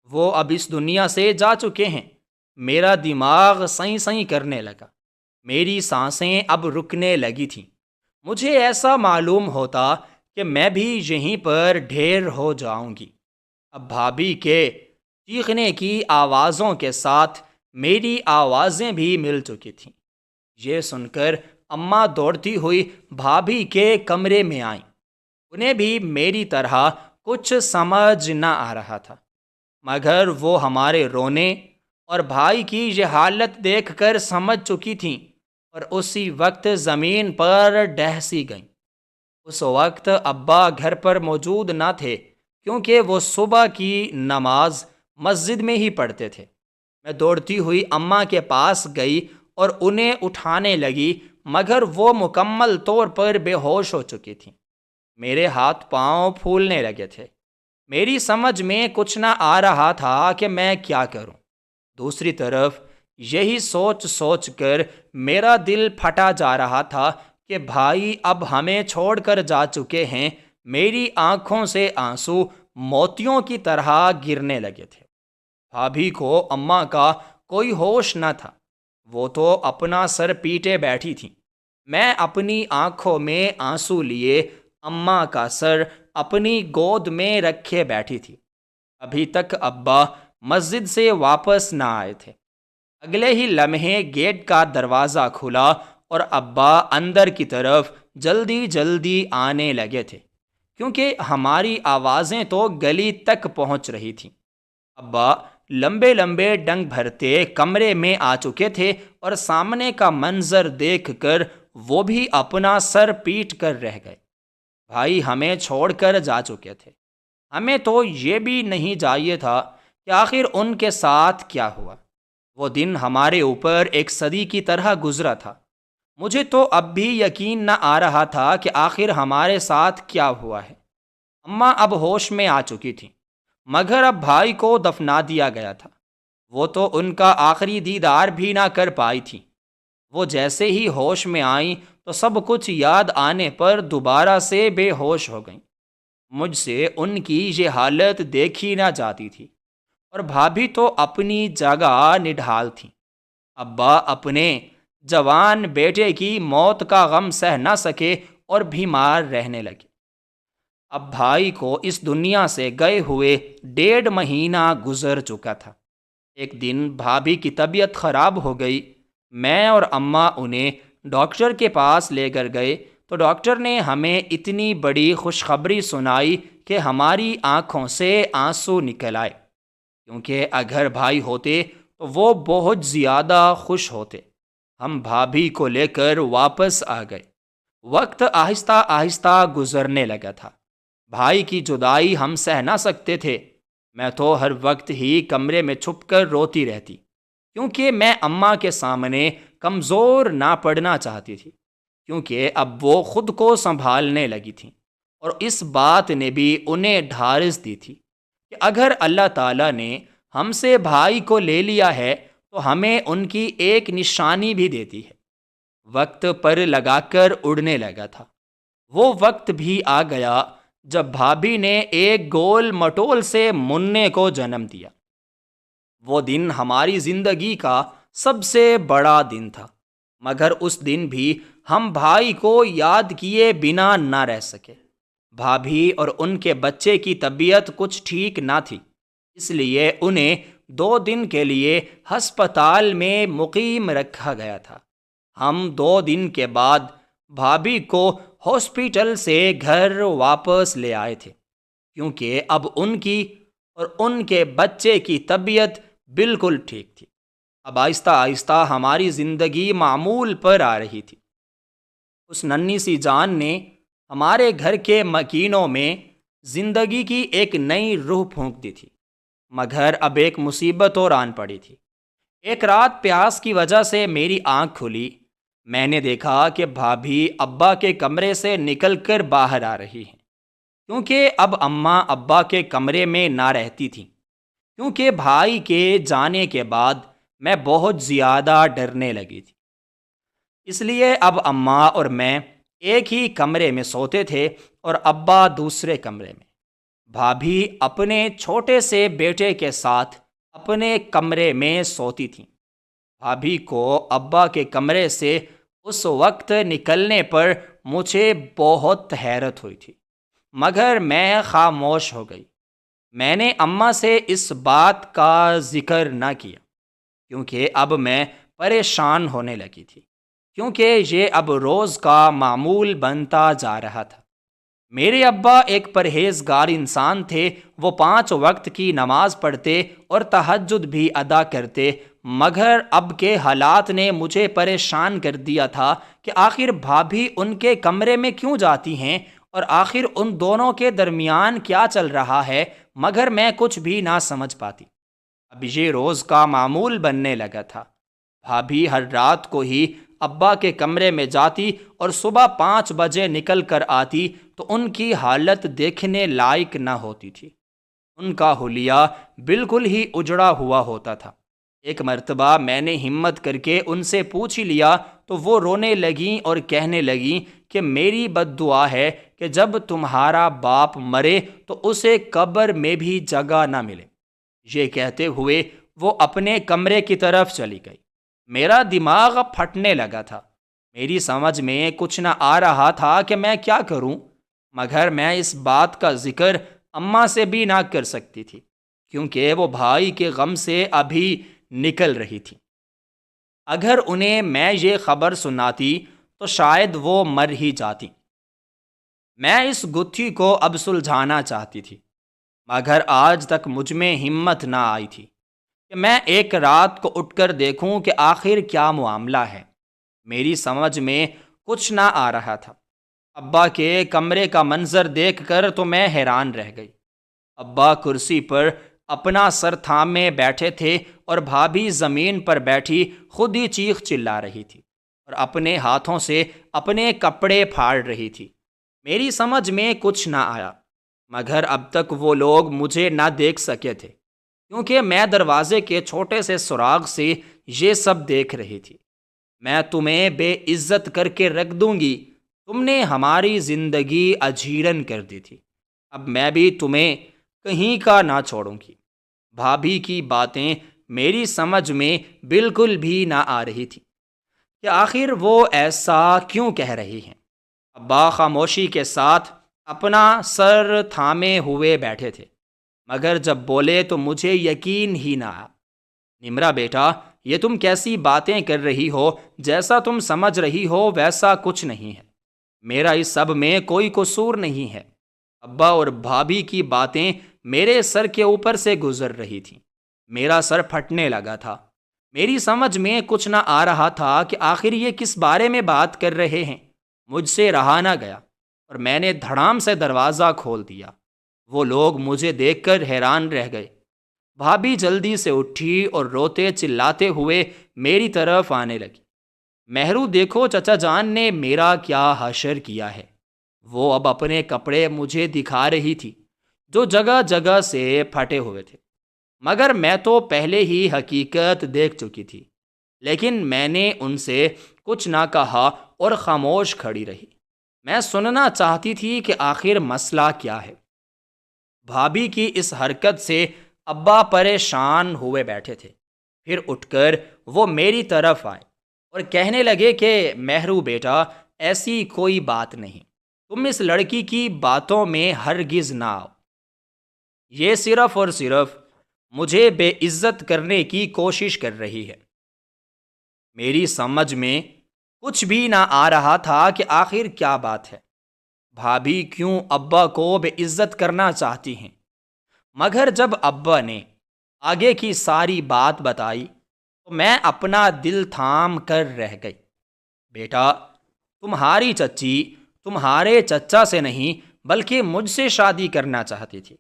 وہ اب اس دنیا سے جا چکے ہیں۔ میرا دماغ سائیں سائیں کرنے لگا، میری سانسیں اب رکنے لگی تھیں۔ مجھے ایسا معلوم ہوتا کہ میں بھی یہیں پر ڈھیر ہو جاؤں گی۔ اب بھابھی کے چیخنے کی آوازوں کے ساتھ میری آوازیں بھی مل چکی تھیں۔ یہ سن کر اماں دوڑتی ہوئی بھابھی کے کمرے میں آئیں۔ انہیں بھی میری طرح کچھ سمجھ نہ آ رہا تھا، مگر وہ ہمارے رونے اور بھائی کی یہ حالت دیکھ کر سمجھ چکی تھیں اور اسی وقت زمین پر ڈہسی گئیں۔ اس وقت ابا گھر پر موجود نہ تھے کیونکہ وہ صبح کی نماز مسجد میں ہی پڑھتے تھے۔ میں دوڑتی ہوئی اماں کے پاس گئی اور انہیں اٹھانے لگی، مگر وہ مکمل طور پر بے ہوش ہو چکی تھیں۔ میرے ہاتھ پاؤں پھولنے لگے تھے۔ میری سمجھ میں کچھ نہ آ رہا تھا کہ میں کیا کروں۔ دوسری طرف یہی سوچ سوچ کر میرا دل پھٹا جا رہا تھا کہ بھائی اب ہمیں چھوڑ کر جا چکے ہیں۔ میری آنکھوں سے آنسو موتیوں کی طرح گرنے لگے تھے۔ بھابھی کو اماں کا کوئی ہوش نہ تھا، وہ تو اپنا سر پیٹے بیٹھی تھیں۔ میں اپنی آنکھوں میں آنسو لیے اماں کا سر اپنی گود میں رکھے بیٹھی تھی۔ ابھی تک ابا مسجد سے واپس نہ آئے تھے۔ اگلے ہی لمحے گیٹ کا دروازہ کھلا اور ابا اندر کی طرف جلدی جلدی آنے لگے تھے، کیونکہ ہماری آوازیں تو گلی تک پہنچ رہی تھیں۔ ابا لمبے لمبے ڈنگ بھرتے کمرے میں آ چکے تھے اور سامنے کا منظر دیکھ کر وہ بھی اپنا سر پیٹ کر رہ گئے۔ بھائی ہمیں چھوڑ کر جا چکے تھے، ہمیں تو یہ بھی نہیں چاہیے تھا کہ آخر ان کے ساتھ کیا ہوا۔ وہ دن ہمارے اوپر ایک صدی کی طرح گزرا تھا۔ مجھے تو اب بھی یقین نہ آ رہا تھا کہ آخر ہمارے ساتھ کیا ہوا ہے۔ اماں اب ہوش میں آ چکی تھیں، مگر اب بھائی کو دفنا دیا گیا تھا۔ وہ تو ان کا آخری دیدار بھی نہ کر پائی تھیں۔ وہ جیسے ہی ہوش میں آئیں تو سب کچھ یاد آنے پر دوبارہ سے بے ہوش ہو گئیں۔ مجھ سے ان کی یہ حالت دیکھی نہ جاتی تھی، اور بھابھی تو اپنی جگہ نڈھال تھیں۔ ابا اپنے جوان بیٹے کی موت کا غم سہ نہ سکے اور بیمار رہنے لگے۔ اب بھائی کو اس دنیا سے گئے ہوئے 1.5 مہینہ گزر چکا تھا۔ ایک دن بھابھی کی طبیعت خراب ہو گئی۔ میں اور اماں انہیں ڈاکٹر کے پاس لے کر گئے تو ڈاکٹر نے ہمیں اتنی بڑی خوشخبری سنائی کہ ہماری آنکھوں سے آنسو نکل آئے، کیونکہ اگر بھائی ہوتے تو وہ بہت زیادہ خوش ہوتے۔ ہم بھابھی کو لے کر واپس آ گئے۔ وقت آہستہ آہستہ گزرنے لگا تھا۔ بھائی کی جدائی ہم سہ نہ سکتے تھے۔ میں تو ہر وقت ہی کمرے میں چھپ کر روتی رہتی، کیونکہ میں اماں کے سامنے کمزور نہ پڑنا چاہتی تھی، کیونکہ اب وہ خود کو سنبھالنے لگی تھیں، اور اس بات نے بھی انہیں ڈھارس دی تھی کہ اگر اللہ تعالیٰ نے ہم سے بھائی کو لے لیا ہے تو ہمیں ان کی ایک نشانی بھی دیتی ہے۔ وقت پر لگا کر اڑنے لگا تھا۔ وہ وقت بھی آ گیا جب بھابھی نے ایک گول مٹول سے مننے کو جنم دیا۔ وہ دن ہماری زندگی کا سب سے بڑا دن تھا، مگر اس دن بھی ہم بھائی کو یاد کیے بنا نہ رہ سکے۔ بھابھی اور ان کے بچے کی طبیعت کچھ ٹھیک نہ تھی، اس لیے انہیں 2 دن کے لیے ہسپتال میں مقیم رکھا گیا تھا۔ ہم 2 دن کے بعد بھابھی کو ہاسپٹل سے گھر واپس لے آئے تھے، کیونکہ اب ان کی اور ان کے بچے کی طبیعت بالکل ٹھیک تھی۔ اب آہستہ آہستہ ہماری زندگی معمول پر آ رہی تھی۔ اس ننھی سی جان نے ہمارے گھر کے مکینوں میں زندگی کی ایک نئی روح پھونک دی تھی، مگر اب ایک مصیبت اور آن پڑی تھی۔ ایک رات پیاس کی وجہ سے میری آنکھ کھلی۔ میں نے دیکھا کہ بھابھی ابا کے کمرے سے نکل کر باہر آ رہی ہیں، کیونکہ اب اماں ابا کے کمرے میں نہ رہتی تھیں۔ کیونکہ بھائی کے جانے کے بعد میں بہت زیادہ ڈرنے لگی تھی، اس لیے اب اماں اور میں ایک ہی کمرے میں سوتے تھے اور ابا دوسرے کمرے میں۔ بھابھی اپنے چھوٹے سے بیٹے کے ساتھ اپنے کمرے میں سوتی تھیں۔ بھابھی کو ابا کے کمرے سے اس وقت نکلنے پر مجھے بہت حیرت ہوئی تھی، مگر میں خاموش ہو گئی۔ میں نے اماں سے اس بات کا ذکر نہ کیا، کیونکہ اب میں پریشان ہونے لگی تھی، کیونکہ یہ اب روز کا معمول بنتا جا رہا تھا۔ میرے ابا ایک پرہیزگار انسان تھے، وہ 5 وقت کی نماز پڑھتے اور تہجد بھی ادا کرتے، مگر اب کے حالات نے مجھے پریشان کر دیا تھا کہ آخر بھابھی ان کے کمرے میں کیوں جاتی ہیں اور آخر ان دونوں کے درمیان کیا چل رہا ہے، مگر میں کچھ بھی نہ سمجھ پاتی۔ اب یہ روز کا معمول بننے لگا تھا۔ بھابھی ہر رات کو ہی ابا کے کمرے میں جاتی اور صبح 5 بجے نکل کر آتی تو ان کی حالت دیکھنے لائق نہ ہوتی تھی۔ ان کا حلیہ بالکل ہی اجڑا ہوا ہوتا تھا۔ ایک مرتبہ میں نے ہمت کر کے ان سے پوچھ ہی لیا تو وہ رونے لگیں اور کہنے لگیں کہ میری بد دعا ہے کہ جب تمہارا باپ مرے تو اسے قبر میں بھی جگہ نہ ملے۔ یہ کہتے ہوئے وہ اپنے کمرے کی طرف چلی گئی۔ میرا دماغ پھٹنے لگا تھا، میری سمجھ میں کچھ نہ آ رہا تھا کہ میں کیا کروں، مگر میں اس بات کا ذکر اماں سے بھی نہ کر سکتی تھی، کیونکہ وہ بھائی کے غم سے ابھی نکل رہی تھی۔ اگر انہیں میں یہ خبر سناتی تو شاید وہ مر ہی جاتی۔ میں اس گتھی کو اب سلجھانا چاہتی تھی، مگر آج تک مجھ میں ہمت نہ آئی تھی کہ میں ایک رات کو اٹھ کر دیکھوں کہ آخر کیا معاملہ ہے۔ میری سمجھ میں کچھ نہ آ رہا تھا۔ ابا کے کمرے کا منظر دیکھ کر تو میں حیران رہ گئی۔ ابا کرسی پر اپنا سر تھامے بیٹھے تھے اور بھابھی زمین پر بیٹھی خود ہی چیخ چلا رہی تھی اور اپنے ہاتھوں سے اپنے کپڑے پھاڑ رہی تھی۔ میری سمجھ میں کچھ نہ آیا، مگر اب تک وہ لوگ مجھے نہ دیکھ سکے تھے، کیونکہ میں دروازے کے چھوٹے سے سراغ سے یہ سب دیکھ رہی تھی۔ میں تمہیں بے عزت کر کے رکھ دوں گی، تم نے ہماری زندگی اجیرن کر دی تھی، اب میں بھی تمہیں کہیں کا نہ چھوڑوں گی۔ بھابھی کی باتیں میری سمجھ میں بالکل بھی نہ آ رہی تھی کہ آخر وہ ایسا کیوں کہہ رہی ہیں۔ ابا خاموشی کے ساتھ اپنا سر تھامے ہوئے بیٹھے تھے، مگر جب بولے تو مجھے یقین ہی نہ آیا۔ نمرا بیٹا، یہ تم کیسی باتیں کر رہی ہو؟ جیسا تم سمجھ رہی ہو ویسا کچھ نہیں ہے، میرا اس سب میں کوئی قصور نہیں ہے۔ ابا اور بھابھی کی باتیں میرے سر کے اوپر سے گزر رہی تھیں، میرا سر پھٹنے لگا تھا۔ میری سمجھ میں کچھ نہ آ رہا تھا کہ آخر یہ کس بارے میں بات کر رہے ہیں۔ مجھ سے رہا نہ گیا اور میں نے دھڑام سے دروازہ کھول دیا۔ وہ لوگ مجھے دیکھ کر حیران رہ گئے۔ بھابھی جلدی سے اٹھی اور روتے چلاتے ہوئے میری طرف آنے لگی۔ مہرو، دیکھو چچا جان نے میرا کیا حشر کیا ہے۔ وہ اب اپنے کپڑے مجھے دکھا رہی تھی جو جگہ جگہ سے پھٹے ہوئے تھے، مگر میں تو پہلے ہی حقیقت دیکھ چکی تھی۔ لیکن میں نے ان سے کچھ نہ کہا اور خاموش کھڑی رہی۔ میں سننا چاہتی تھی کہ آخر مسئلہ کیا ہے۔ بھابھی کی اس حرکت سے ابا پریشان ہوئے بیٹھے تھے۔ پھر اٹھ کر وہ میری طرف آئے اور کہنے لگے کہ مہرو بیٹا، ایسی کوئی بات نہیں، تم اس لڑکی کی باتوں میں ہرگز نہ آؤ، یہ صرف اور صرف مجھے بے عزت کرنے کی کوشش کر رہی ہے۔ میری سمجھ میں کچھ بھی نہ آ رہا تھا کہ آخر کیا بات ہے، بھابھی کیوں ابا کو بے عزت کرنا چاہتی ہیں۔ مگر جب ابا نے آگے کی ساری بات بتائی تو میں اپنا دل تھام کر رہ گئی۔ بیٹا، تمہاری چچی تمہارے چچا سے نہیں بلکہ مجھ سے شادی کرنا چاہتی تھی،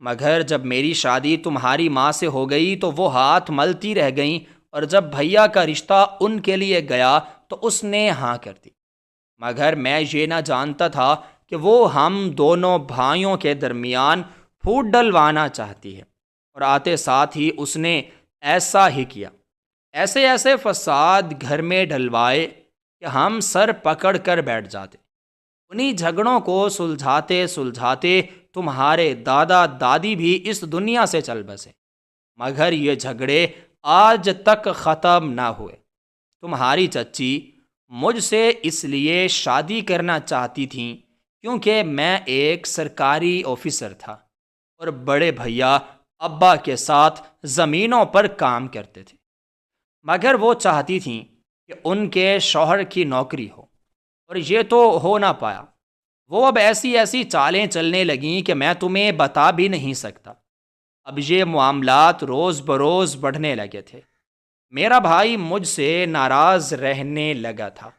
مگر جب میری شادی تمہاری ماں سے ہو گئی تو وہ ہاتھ ملتی رہ گئیں، اور جب بھیا کا رشتہ ان کے لیے گیا تو اس نے ہاں کر دی، مگر میں یہ نہ جانتا تھا کہ وہ ہم دونوں بھائیوں کے درمیان پھوٹ ڈلوانا چاہتی ہے، اور آتے ساتھ ہی اس نے ایسا ہی کیا۔ ایسے ایسے فساد گھر میں ڈلوائے کہ ہم سر پکڑ کر بیٹھ جاتے۔ انہی جھگڑوں کو سلجھاتے سلجھاتے تمہارے دادا دادی بھی اس دنیا سے چل بسے، مگر یہ جھگڑے آج تک ختم نہ ہوئے۔ تمہاری چچی مجھ سے اس لیے شادی کرنا چاہتی تھیں کیونکہ میں ایک سرکاری آفیسر تھا، اور بڑے بھیا ابا کے ساتھ زمینوں پر کام کرتے تھے، مگر وہ چاہتی تھیں کہ ان کے شوہر کی نوکری ہو، اور یہ تو ہو نہ پایا۔ وہ اب ایسی ایسی چالیں چلنے لگیں کہ میں تمہیں بتا بھی نہیں سکتا۔ اب یہ معاملات روز بروز بڑھنے لگے تھے۔ میرا بھائی مجھ سے ناراض رہنے لگا تھا،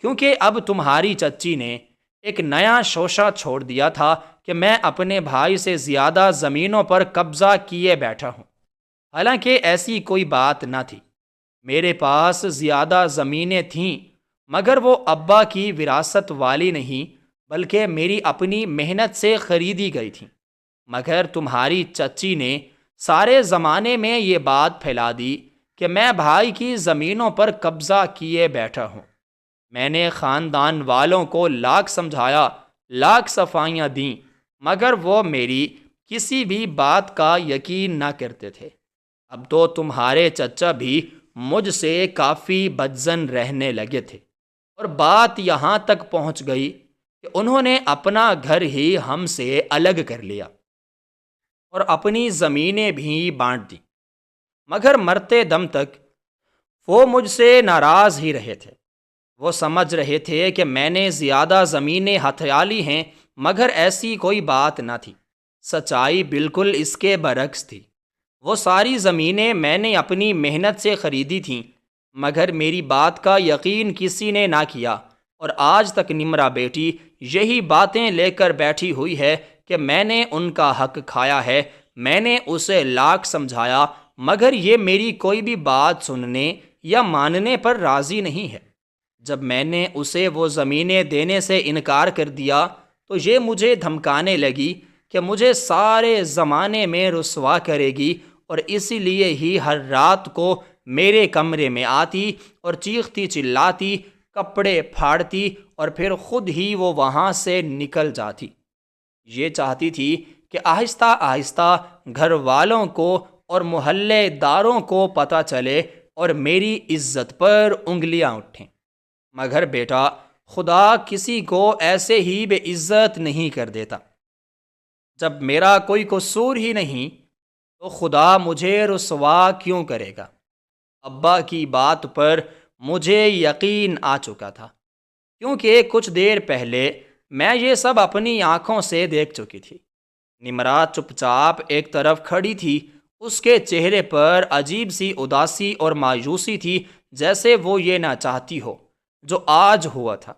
کیونکہ اب تمہاری چچی نے ایک نیا شوشہ چھوڑ دیا تھا کہ میں اپنے بھائی سے زیادہ زمینوں پر قبضہ کیے بیٹھا ہوں، حالانکہ ایسی کوئی بات نہ تھی۔ میرے پاس زیادہ زمینیں تھیں، مگر وہ ابا کی وراثت والی نہیں بلکہ میری اپنی محنت سے خریدی گئی تھیں۔ مگر تمہاری چچی نے سارے زمانے میں یہ بات پھیلا دی کہ میں بھائی کی زمینوں پر قبضہ کیے بیٹھا ہوں۔ میں نے خاندان والوں کو لاکھ سمجھایا، لاکھ صفائیاں دیں، مگر وہ میری کسی بھی بات کا یقین نہ کرتے تھے۔ اب تو تمہارے چچا بھی مجھ سے کافی بدظن رہنے لگے تھے، اور بات یہاں تک پہنچ گئی کہ انہوں نے اپنا گھر ہی ہم سے الگ کر لیا اور اپنی زمینیں بھی بانٹ دیں، مگر مرتے دم تک وہ مجھ سے ناراض ہی رہے تھے۔ وہ سمجھ رہے تھے کہ میں نے زیادہ زمینیں ہتھیا لی ہیں، مگر ایسی کوئی بات نہ تھی۔ سچائی بالکل اس کے برعکس تھی۔ وہ ساری زمینیں میں نے اپنی محنت سے خریدی تھیں، مگر میری بات کا یقین کسی نے نہ کیا، اور آج تک نمرا بیٹی یہی باتیں لے کر بیٹھی ہوئی ہے کہ میں نے ان کا حق کھایا ہے۔ میں نے اسے لاکھ سمجھایا، مگر یہ میری کوئی بھی بات سننے یا ماننے پر راضی نہیں ہے۔ جب میں نے اسے وہ زمینیں دینے سے انکار کر دیا تو یہ مجھے دھمکانے لگی کہ مجھے سارے زمانے میں رسوا کرے گی، اور اسی لیے ہی ہر رات کو میرے کمرے میں آتی اور چیختی چلاتی، کپڑے پھاڑتی، اور پھر خود ہی وہ وہاں سے نکل جاتی۔ یہ چاہتی تھی کہ آہستہ آہستہ گھر والوں کو اور محلے داروں کو پتہ چلے اور میری عزت پر انگلیاں اٹھیں، مگر بیٹا، خدا کسی کو ایسے ہی بے عزت نہیں کر دیتا۔ جب میرا کوئی قصور ہی نہیں تو خدا مجھے رسوا کیوں کرے گا؟ ابا کی بات پر مجھے یقین آ چکا تھا، کیونکہ کچھ دیر پہلے میں یہ سب اپنی آنکھوں سے دیکھ چکی تھی۔ نمرا چپ چاپ ایک طرف کھڑی تھی، اس کے چہرے پر عجیب سی اداسی اور مایوسی تھی، جیسے وہ یہ نہ چاہتی ہو جو آج ہوا تھا۔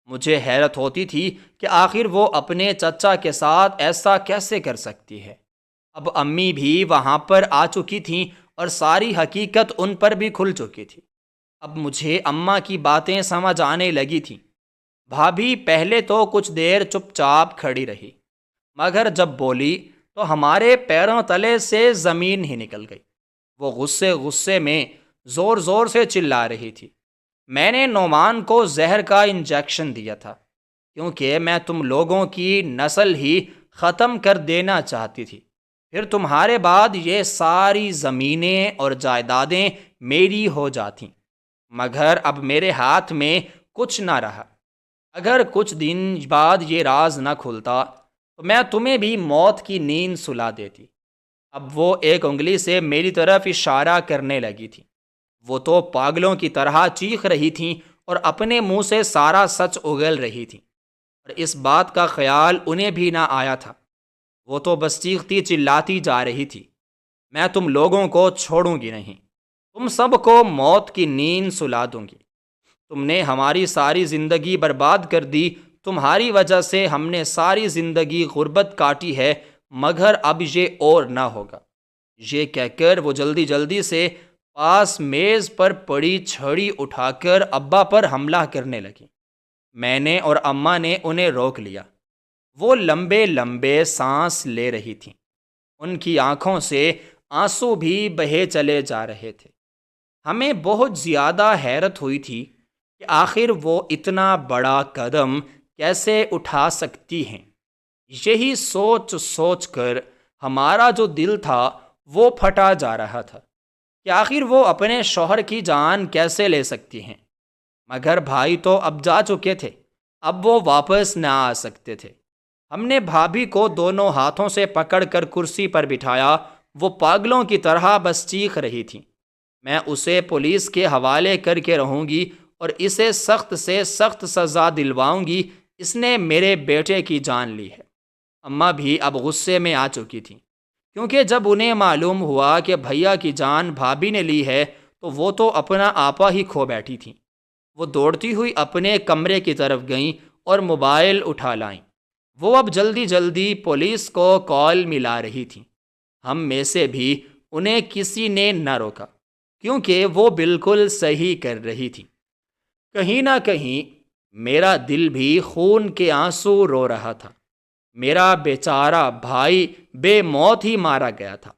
مجھے حیرت ہوتی تھی کہ آخر وہ اپنے چچا کے ساتھ ایسا کیسے کر سکتی ہے۔ اب امی بھی وہاں پر آ چکی تھیں اور ساری حقیقت ان پر بھی کھل چکی تھی۔ اب مجھے اماں کی باتیں سمجھ آنے لگی تھیں۔ بھابھی پہلے تو کچھ دیر چپ چاپ کھڑی رہی، مگر جب بولی تو ہمارے پیروں تلے سے زمین ہی نکل گئی۔ وہ غصے غصے میں زور زور سے چلا رہی تھی۔ میں نے نعمان کو زہر کا انجیکشن دیا تھا، کیونکہ میں تم لوگوں کی نسل ہی ختم کر دینا چاہتی تھی۔ پھر تمہارے بعد یہ ساری زمینیں اور جائیدادیں میری ہو جاتیں، مگر اب میرے ہاتھ میں کچھ نہ رہا۔ اگر کچھ دن بعد یہ راز نہ کھلتا تو میں تمہیں بھی موت کی نیند سلا دیتی۔ اب وہ ایک انگلی سے میری طرف اشارہ کرنے لگی تھی۔ وہ تو پاگلوں کی طرح چیخ رہی تھیں اور اپنے منہ سے سارا سچ اگل رہی تھیں، اور اس بات کا خیال انہیں بھی نہ آیا تھا۔ وہ تو بس چیختی چلاتی جا رہی تھی، میں تم لوگوں کو چھوڑوں گی نہیں، تم سب کو موت کی نیند سلا دوں گی۔ تم نے ہماری ساری زندگی برباد کر دی، تمہاری وجہ سے ہم نے ساری زندگی غربت کاٹی ہے، مگر اب یہ اور نہ ہوگا۔ یہ کہہ کر وہ جلدی جلدی سے پاس میز پر پڑی چھڑی اٹھا کر ابا پر حملہ کرنے لگیں۔ میں نے اور اماں نے انہیں روک لیا۔ وہ لمبے لمبے سانس لے رہی تھیں، ان کی آنکھوں سے آنسو بھی بہے چلے جا رہے تھے۔ ہمیں بہت زیادہ حیرت ہوئی تھی کہ آخر وہ اتنا بڑا قدم کیسے اٹھا سکتی ہیں۔ یہی سوچ سوچ کر ہمارا جو دل تھا وہ پھٹا جا رہا تھا کہ آخر وہ اپنے شوہر کی جان کیسے لے سکتی ہیں۔ مگر بھائی تو اب جا چکے تھے، اب وہ واپس نہ آ سکتے تھے۔ ہم نے بھابھی کو دونوں ہاتھوں سے پکڑ کر کرسی پر بٹھایا۔ وہ پاگلوں کی طرح بس چیخ رہی تھی، میں اسے پولیس کے حوالے کر کے رہوں گی اور اسے سخت سے سخت سزا دلواؤں گی، اس نے میرے بیٹے کی جان لی ہے۔ اماں بھی اب غصے میں آ چکی تھیں، کیونکہ جب انہیں معلوم ہوا کہ بھیا کی جان بھابھی نے لی ہے تو وہ تو اپنا آپا ہی کھو بیٹھی تھیں۔ وہ دوڑتی ہوئی اپنے کمرے کی طرف گئیں اور موبائل اٹھا لائیں۔ وہ اب جلدی جلدی پولیس کو کال ملا رہی تھیں۔ ہم میں سے بھی انہیں کسی نے نہ روکا، کیونکہ وہ بالکل صحیح کر رہی تھی۔ کہیں نہ کہیں میرا دل بھی خون کے آنسو رو رہا تھا۔ میرا بیچارہ بھائی بے موت ہی مارا گیا تھا۔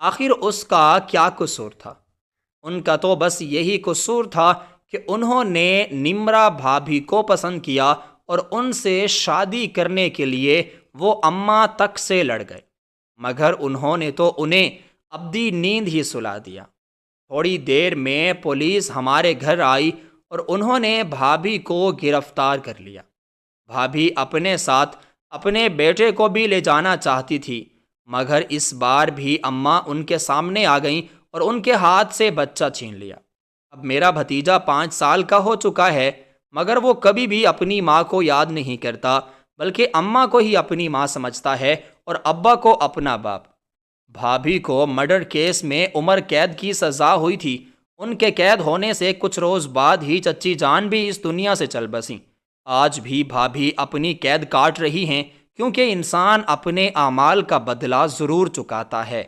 آخر اس کا کیا قصور تھا؟ ان کا تو بس یہی قصور تھا کہ انہوں نے نمرا بھابھی کو پسند کیا اور ان سے شادی کرنے کے لیے وہ اماں تک سے لڑ گئے، مگر انہوں نے تو انہیں ابدی نیند ہی سلا دیا۔ تھوڑی دیر میں پولیس ہمارے گھر آئی اور انہوں نے بھابھی کو گرفتار کر لیا۔ بھابھی اپنے ساتھ اپنے بیٹے کو بھی لے جانا چاہتی تھی، مگر اس بار بھی اماں ان کے سامنے آ گئیں اور ان کے ہاتھ سے بچہ چھین لیا۔ اب میرا بھتیجا 5 سال کا ہو چکا ہے، مگر وہ کبھی بھی اپنی ماں کو یاد نہیں کرتا، بلکہ اماں کو ہی اپنی ماں سمجھتا ہے اور ابا کو اپنا باپ۔ بھابھی کو مرڈر کیس میں عمر قید کی سزا ہوئی تھی۔ ان کے قید ہونے سے کچھ روز بعد ہی چچی جان بھی اس دنیا سے چل بسیں۔ آج بھی بھابھی اپنی قید کاٹ رہی ہیں، کیونکہ انسان اپنے اعمال کا بدلہ ضرور چکاتا ہے۔